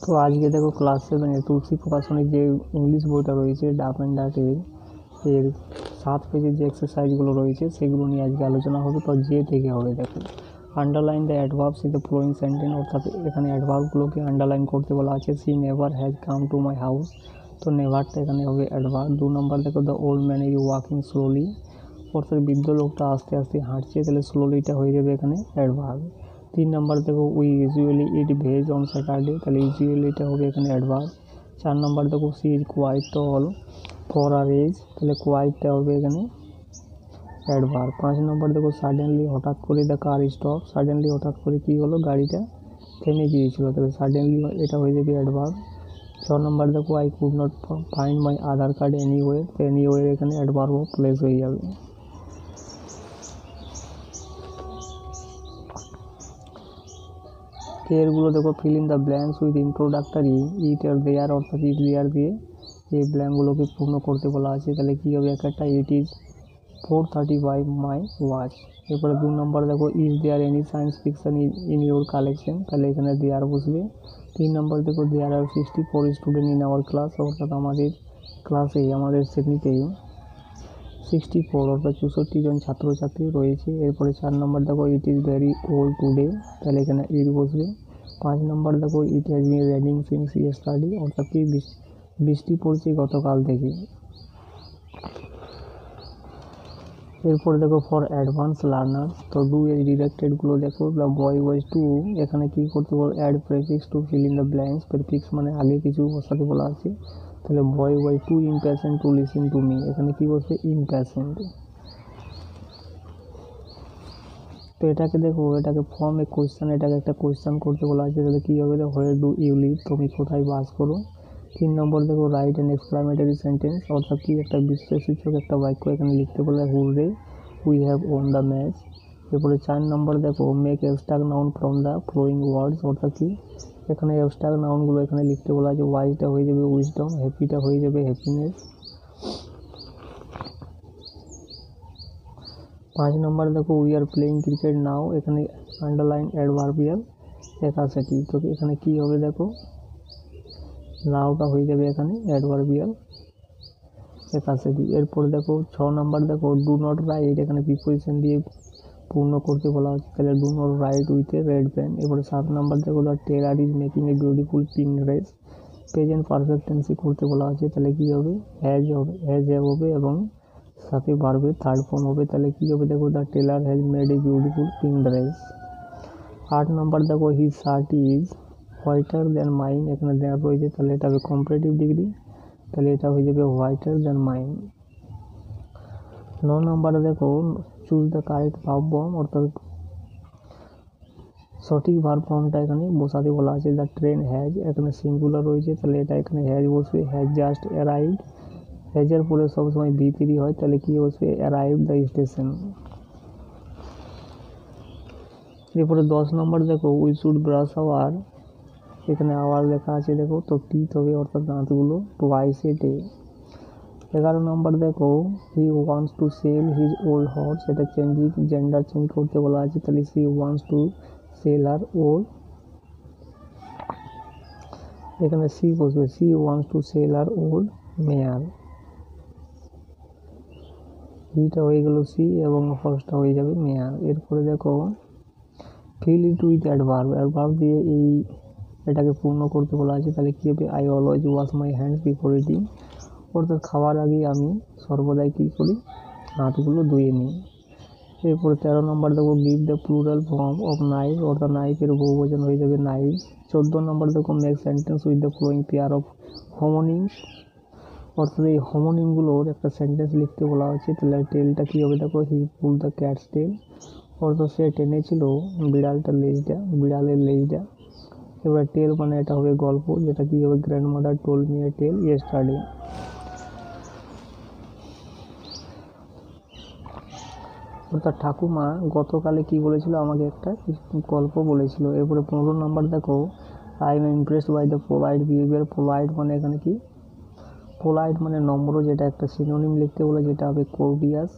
তো আজকে দেখো ক্লাস 7 তুলসী প্রকাশনীর যে ইংলিশ বইটা রয়েছে ডাফ অ্যান্ড ডার্টের এর 7 পেজের যে এক্সারসাইজগুলো রয়েছে সেগুলো নিয়ে আজকে আলোচনা হবে। তো যে থেকে হবে, দেখো underline the adverbs in the following sentence, অর্থাৎ এখানে অ্যাডভার্বগুলোকে আন্ডারলাইন করতে বলা আছে। She never has come to my house, তো নেভারটা এখানে হবে অ্যাডভার্ব। 2 নম্বর দেখো the old man is walking slowly, অর্থাৎ বৃদ্ধ লোকটা আস্তে আস্তে হাঁটছে, তাহলে স্লোলিটা হয়ে যাবে এখানে অ্যাডভার্ব। 3 নম্বর দেখো we usually eat veg on Saturday, তাহলে ইউজুয়ালিটা হবে এখানে অ্যাডভার্ব। 4 নম্বর দেখো she is quite tall for her age, তাহলে কোয়াইটটা হবে এখানে অ্যাডভার্ব। 5 নম্বর দেখো সাডেনলি, হঠাৎ করে দ্য কার স্টপ, সাডেনলি হঠাৎ করে কী হলো, গাড়িটা থেমে গিয়েছিল, তাহলে সাডেনলি এটা হয়ে যাবে অ্যাডভার্ব। 6 নম্বর দেখো I could not find my Aadhaar card anyway, তো এনিওয়ে এখানে অ্যাডভার্ব অফ প্লেস হয়ে যাবে। এরগুলো দেখো fill in the blanks with introductory it or there, অর্থাৎ ইট দেয়ার দিয়ে এই ব্ল্যাঙ্কগুলোকে পূর্ণ করতে বলা আছে। তাহলে কী হবে, একটা ইট ইজ 4:35 মাই ওয়াচ। এরপরে 2 নম্বর দেখো is there any science fiction in your collection, তাহলে এখানে দেয়ার বসবে। 3 নম্বর দেখো there are 64 student in our class, অর্থাৎ আমাদের ক্লাসে আমাদের শ্রেণীতেই 64 অর্থাৎ 64 জন ছাত্রছাত্রী রয়েছে। এরপরে 4 নম্বর দেখো it is very old today, তাহলে এখানে ইট বসবে। 5 নম্বর দেখো it has been raining since yesterday, অর্থাৎ কি বৃষ্টি পড়ছে গতকাল থেকে। এরপরে দেখো ফর অ্যাডভান্স লার্নার, তো ডু এর ডিরেক্টেডগুলো দেখো দ্য বয় ওয়াজ টু, এখানে কি করতে বলো, add prefix to fill in the blanks, prefix মানে আগে কিছু বসাতে বলা আছে। তাহলে boy was too impatient to listen to me, এখানে কি বলছে, ইমপ্যাশেন্ট। তো এটাকে দেখো, এটাকে ফর্ম এ কোয়েশ্চেন, এটাকে একটা কোয়েশ্চেন করতে বলা আছে। তাহলে কী হবে, হোয়ার ডু ইউ লিভ, তুমি কোথায় বাস করো। 3 নম্বর দেখো রাইট অ্যান এক্সক্লামেটরি সেন্টেন্স, অর্থাৎ কি একটা বিস্ময়সূচক একটা বাক্য এখানে লিখতে বলে, hurray we have won the match. এরপরে 4 নম্বর দেখো make abstract noun from the following words, অর্থাৎ কি এখানে অ্যাবস্ট্রাক্ট নাউনগুলো এখানে লিখতে বলা আছে। ওয়াইজটা হয়ে যাবে উইজডম, হ্যাপিটা হয়ে যাবে হ্যাপিনেস। 5 নম্বর দেখো উই আর প্লেইং ক্রিকেট নাও, এখানে আন্ডারলাইন অ্যাডভার্বিয়াল ক্যাপাসিটি, তো এখানে কি হবে দেখো, নাওটা হয়ে যাবে এখানে অ্যাডভার্বিয়াল ক্যাপাসিটি। এরপর দেখো 6 নম্বর দেখো ডু নট রাইট, এখানে প্রিপোজিশন দিয়ে পূর্ণ করতে বলা হচ্ছে, তাহলে do not write with a red pen. এরপরে 7 নম্বর দেখো the tailor is making a beautiful pink dress, present perfect টেন্সে করতে বলা আছে। তাহলে কি হবে, হ্যাজ হবে, হ্যাজ হবে এবং সাথে ভার্বের থার্ড ফর্ম হবে। তাহলে কী হবে দেখো the tailor has made a beautiful pink dress. 8 নম্বর দেখো his shirt is whiter than mine, এখানে দেওয়া রয়েছে, তাহলে এটা হবে কম্পারেটিভ ডিগ্রি, তাহলে এটা হয়ে যাবে হোয়াইটার দ্যান মাইন। 9 নম্বরে দেখো choose the correct verb form, অর্থাৎ সঠিক ভার্ব ফর্মটা এখানে বসাতে বলা আছে। দ্য ট্রেন হ্যাজ, এখানে সিঙ্গুলার রয়েছে, তাহলে এটা এখানে হ্যাজ বসবে, হ্যাজ জাস্ট অ্যারাইভড, হ্যাজের পরে সবসময় V3 হয়, তাহলে কি বসবে, অ্যারাইভ দ্য স্টেশন। এরপরে 10 নম্বর দেখো উই শুড ব্রাশ আওয়ার, এখানে আওয়ার লেখা আছে দেখো, তো টিথ হবে অর্থাৎ দাঁতগুলো টুয়াইস এ ডে। 11 নম্বর দেখো he wants to sell his old horse, এটা জেন্ডার চেঞ্জ করতে বলা আছে, তাহলে she wants to sell her old, এখানে সি বসবে, she wants to sell her old mare. হিটা হয়ে গেল সি এবং হর্সটা হয়ে যাবে মেয়ার। এরপরে দেখো fill it with adverb, adverb দিয়ে এটাকে পূর্ণ করতে বলা আছে। তাহলে কী হবে, I always wash my hands before eating, অর্থাৎ খাওয়ার আগে আমি সর্বদাই কী করি, হাতগুলো ধুয়ে নিই। এরপরে 13 নম্বর দেখো give the plural form of knife, অর্থাৎ নাইফের বহুবচন হয়ে যাবে নাইফ। 14 নম্বর দেখো make sentence with the following pair of হোমোনিমস, অর্থাৎ এই হোমোনিমগুলোর একটা সেন্টেন্স লিখতে বলা হচ্ছে। তাহলে টেলটা কী হবে দেখো হি পুল দ্য ক্যাটস টেল, অর্থাৎ সে টেনেছিল বিড়ালের লেজটা। এবার টেল মানে এটা হবে গল্প, যেটা কি হবে grandmother told me a tale yesterday. অর্থাৎ ঠাকুমা গতকালে কি বলেছিল, আমাকে একটা গল্প বলেছিল। এরপরে 15 নম্বর দেখো I am impressed by the polite behaviour, polite মানে এখানে কি, পোলাইট মানে নম্র, যেটা একটা সিনোনিম লিখতে বলে, যেটা হবে কোর্ডিয়াস।